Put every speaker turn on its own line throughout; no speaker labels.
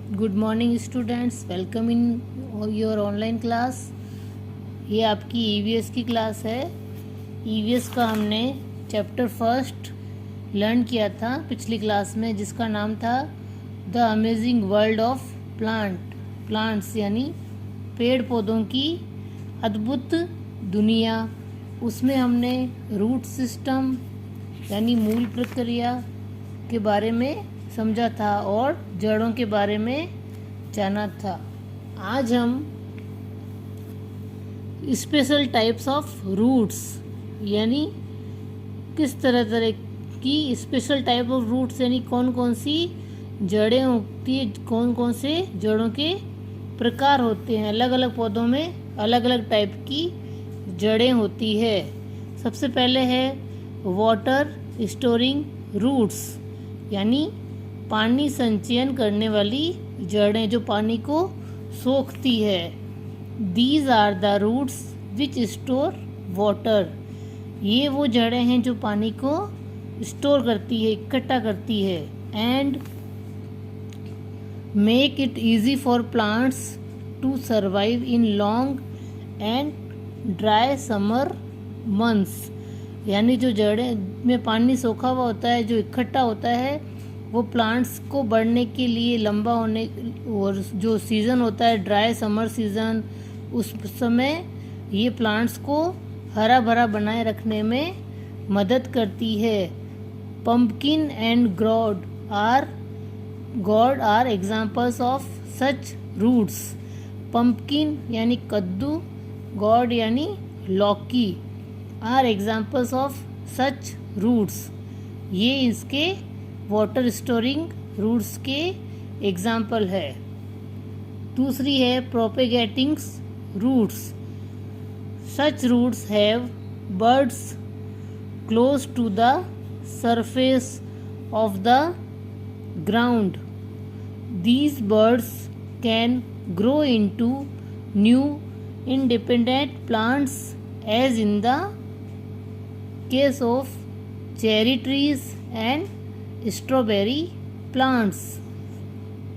Good morning students, welcome in your online class. ये आपकी EVS की क्लास है। ईवीएस का हमने चैप्टर फर्स्ट लर्न किया था पिछली क्लास में, जिसका नाम था the amazing world of plants, यानी पेड़ पौधों की अद्भुत दुनिया। उसमें हमने रूट सिस्टम यानी मूल प्रक्रिया के बारे में समझा था और जड़ों के बारे में जाना था। आज हम स्पेशल टाइप्स ऑफ रूट्स यानी किस तरह की स्पेशल टाइप ऑफ रूट्स यानी कौन कौन सी जड़ें होती है, कौन कौन से जड़ों के प्रकार होते हैं। अलग अलग पौधों में अलग अलग टाइप की जड़ें होती है। सबसे पहले है वाटर स्टोरिंग रूट्स, यानी पानी संचयन करने वाली जड़ें जो पानी को सोखती है। These are the roots which store water. ये वो जड़ें हैं जो पानी को स्टोर करती है, इकट्ठा करती है। And make it easy for plants to survive in long and dry summer months. यानी जो जड़ें में पानी सोखा हुआ होता है, जो इकट्ठा होता है, वो प्लांट्स को बढ़ने के लिए लंबा होने, और जो सीज़न होता है ड्राई समर सीज़न, उस समय ये प्लांट्स को हरा भरा बनाए रखने में मदद करती है। Pumpkin and gourd are examples of such roots. Pumpkin यानी कद्दू, गॉड यानी लौकी, are examples of such roots. ये इसके वाटर स्टोरिंग रूट्स के एग्जाम्पल है। दूसरी है propagating roots. Such roots have buds close to the surface of the ground. These buds can grow into new independent plants, as in the case of cherry trees and strawberry plants.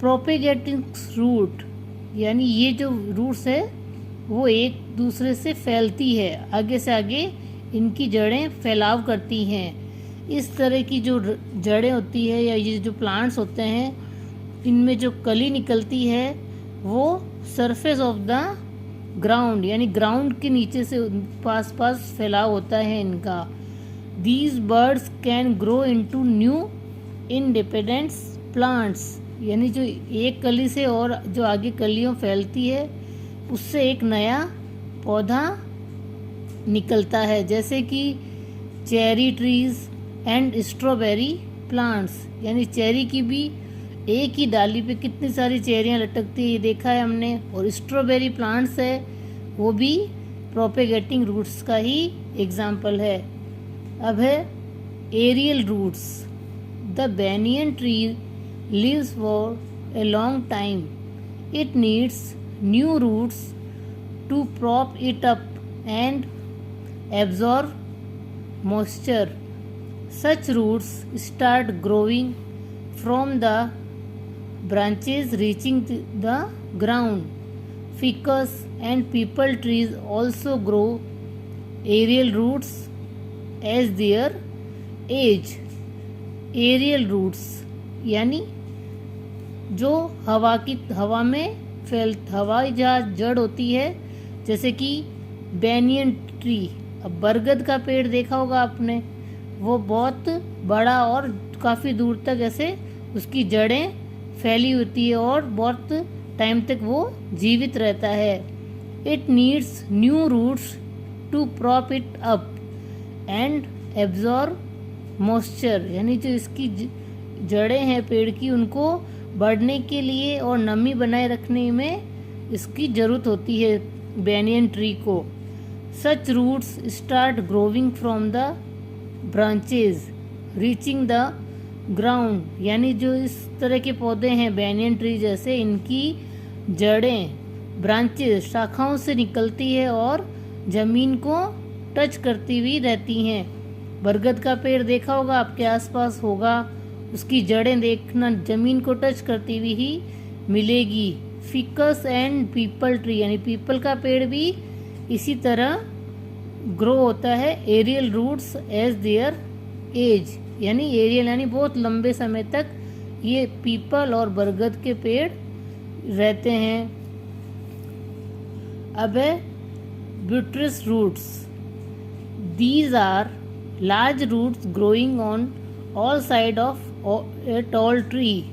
Propagating root यानी ये जो roots है वो एक दूसरे से फैलती है, आगे से आगे इनकी जड़ें फैलाव करती हैं। इस तरह की जो जड़ें होती है या ये जो प्लांट्स होते हैं, इनमें जो कली निकलती है वो सरफेस ऑफ द ग्राउंड यानी ग्राउंड के नीचे से पास फैलाव होता है इनका। These buds can grow into new independent plants, यानी जो एक कली से और जो आगे कलियों फैलती है उससे एक नया पौधा निकलता है, जैसे कि cherry trees and strawberry plants. यानी चेरी की भी एक ही डाली पे कितनी सारी चेरियां लटकती है, ये देखा है हमने। और स्ट्रॉबेरी प्लांट्स है वो भी प्रोपेगेटिंग रूट्स का ही एग्जाम्पल है। अब है aerial roots. The banyan tree lives for a long time. It needs new roots to prop it up and absorb moisture. Such roots start growing from the branches reaching the ground. Ficus and peepal trees also grow aerial roots as their age. Aerial roots यानी जो हवा में हवाई जहाज जड़ होती है, जैसे कि बैनियन ट्री। अब बरगद का पेड़ देखा होगा आपने, वो बहुत बड़ा और काफ़ी दूर तक ऐसे उसकी जड़ें फैली होती है और बहुत टाइम तक वो जीवित रहता है। It needs new roots to prop it up and absorb moisture, यानी जो इसकी जड़ें हैं पेड़ की, उनको बढ़ने के लिए और नमी बनाए रखने में इसकी ज़रूरत होती है बैनियन ट्री को। Such roots start growing from the branches reaching the ground, यानी जो इस तरह के पौधे हैं बैनियन ट्री जैसे, इनकी जड़ें ब्रांचेस शाखाओं से निकलती है और ज़मीन को टच करती हुई रहती हैं। बरगद का पेड़ देखा होगा, आपके आसपास होगा, उसकी जड़ें देखना ज़मीन को टच करती हुई ही मिलेगी। फिकस एंड पीपल ट्री यानी पीपल का पेड़ भी इसी तरह ग्रो होता है aerial roots as their age, यानी एरियल यानी बहुत लंबे समय तक ये पीपल और बरगद के पेड़ रहते हैं। अब है buttress roots. These are large roots growing on all sides of a tall tree.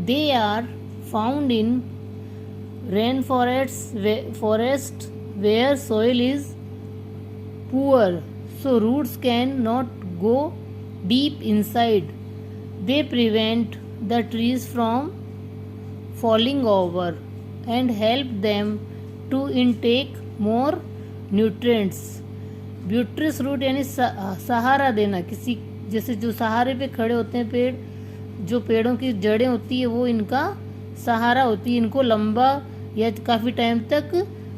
They are found in rainforests where soil is poor, so roots can not go deep inside. They prevent the trees from falling over and help them to intake more nutrients. Buttress root यानी सहारा देना, किसी जैसे जो सहारे पे खड़े होते हैं पेड़, जो पेड़ों की जड़ें होती है वो इनका सहारा होती है, इनको लंबा या काफ़ी टाइम तक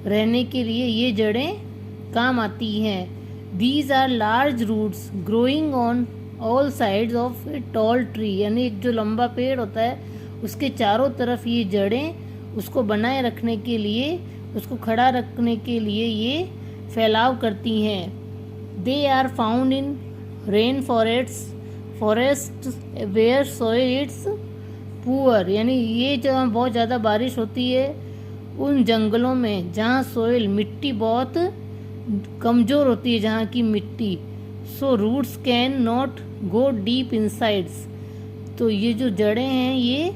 रहने के लिए ये जड़ें काम आती हैं। These are large roots growing on all sides of a tall tree, यानी एक जो लंबा पेड़ होता है उसके चारों तरफ ये जड़ें उसको बनाए रखने के लिए, उसको खड़ा रखने के लिए ये फैलाव करती हैं। They are found in rain forest where soil it's poor, यानी ये जहाँ बहुत ज़्यादा बारिश होती है उन जंगलों में जहाँ सोइल मिट्टी बहुत कमज़ोर होती है, जहाँ की मिट्टी, so roots can not go deep insides, तो ये जो जड़ें हैं ये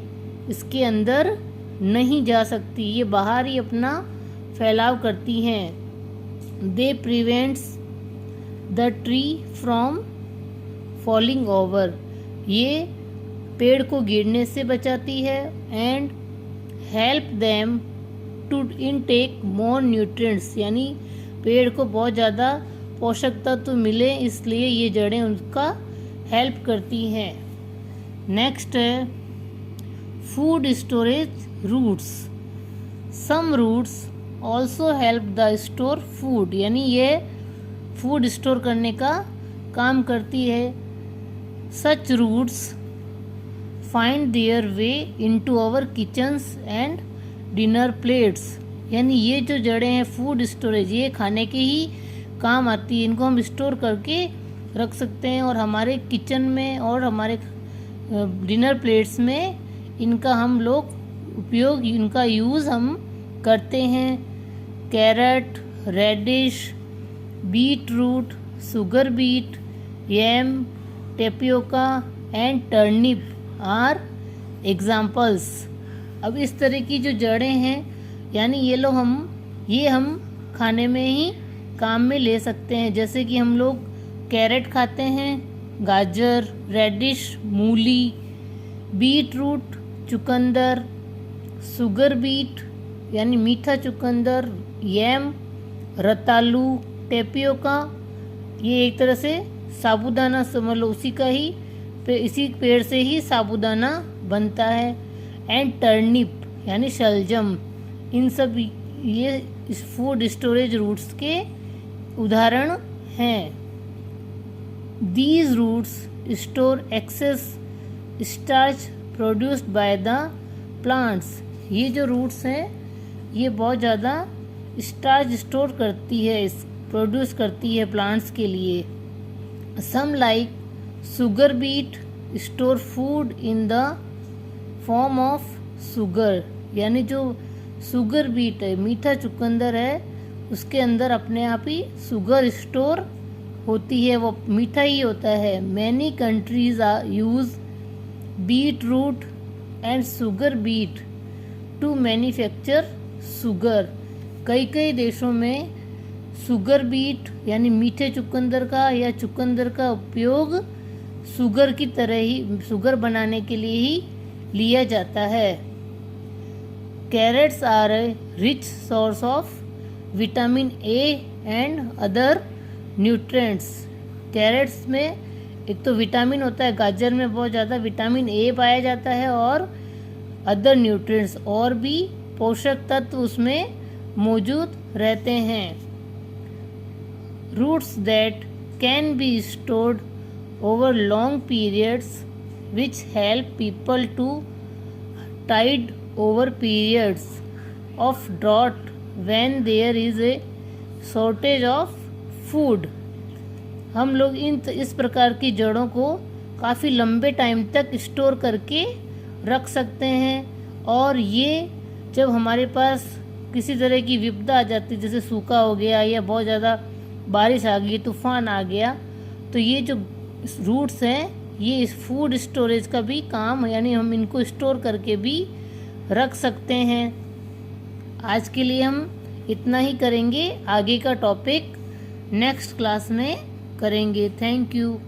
इसके अंदर नहीं जा सकती, ये बाहर ही अपना फैलाव करती हैं। They prevents the tree from falling over, ये पेड़ को गिरने से बचाती है। And help them to intake more nutrients, यानी पेड़ को बहुत ज़्यादा पोषक तत्व मिले इसलिए ये जड़ें उनका हेल्प करती हैं। नेक्स्ट है food storage roots. Some roots also help the store food, यानी ये फूड स्टोर करने का काम करती है। Such roots find their way into our kitchens and dinner plates, यानी ये जो जड़ें हैं फूड स्टोरेज ये खाने के ही काम आती है, इनको हम स्टोर करके रख सकते हैं और हमारे किचन में और हमारे डिनर प्लेट्स में इनका हम लोग उपयोग, इनका यूज़ हम करते हैं। Carrot, radish, beet root, sugar beet, yam, tapioca and turnip are examples. अब इस तरह की जो जड़ें हैं यानी ये हम खाने में ही काम में ले सकते हैं, जैसे कि हम लोग कैरेट खाते हैं, गाजर, रेडिश, मूली, बीट रूट, चुकंदर, सुगर बीट यानी मीठा चुकंदर, यम, रतालू, टेपियोका, ये एक तरह से साबूदाना समझ लो, इसी पेड़ से ही साबूदाना बनता है। एंड टर्निप यानी शलजम, इन सब ये फूड स्टोरेज रूट्स के उदाहरण हैं। These roots store excess starch produced by the plants, ये जो रूट्स हैं ये बहुत ज़्यादा स्टार्च स्टोर करती है, प्रोड्यूस करती है प्लांट्स के लिए। Some like sugar beet store food in the form of sugar, यानी जो सुगर बीट है, मीठा चुकंदर है, उसके अंदर अपने आप ही शुगर स्टोर होती है, वो मीठा ही होता है। Many countries are use beet root and sugar beet to manufacture sugar, कई देशों में शुगर बीट यानी मीठे चुकंदर का या चुकंदर का उपयोग शुगर की तरह ही शुगर बनाने के लिए ही लिया जाता है। Carrots are a rich source of vitamin A and other nutrients, carrots में एक तो विटामिन होता है, गाजर में बहुत ज़्यादा विटामिन ए पाया जाता है और अदर न्यूट्रिएंट्स और भी पोषक तत्व उसमें मौजूद रहते हैं। Roots that can be stored over long periods which help people to tide over periods of drought when there is a shortage of food। हम लोग इस प्रकार की जड़ों को काफ़ी लंबे टाइम तक स्टोर करके रख सकते हैं, और ये जब हमारे पास किसी तरह की विपदा आ जाती है, जैसे सूखा हो गया या बहुत ज़्यादा बारिश आ गई, तूफान आ गया, तो ये जो रूट्स हैं ये इस फूड स्टोरेज का भी काम, यानी हम इनको स्टोर करके भी रख सकते हैं। आज के लिए हम इतना ही करेंगे, आगे का टॉपिक नेक्स्ट क्लास में करेंगे। Thank you.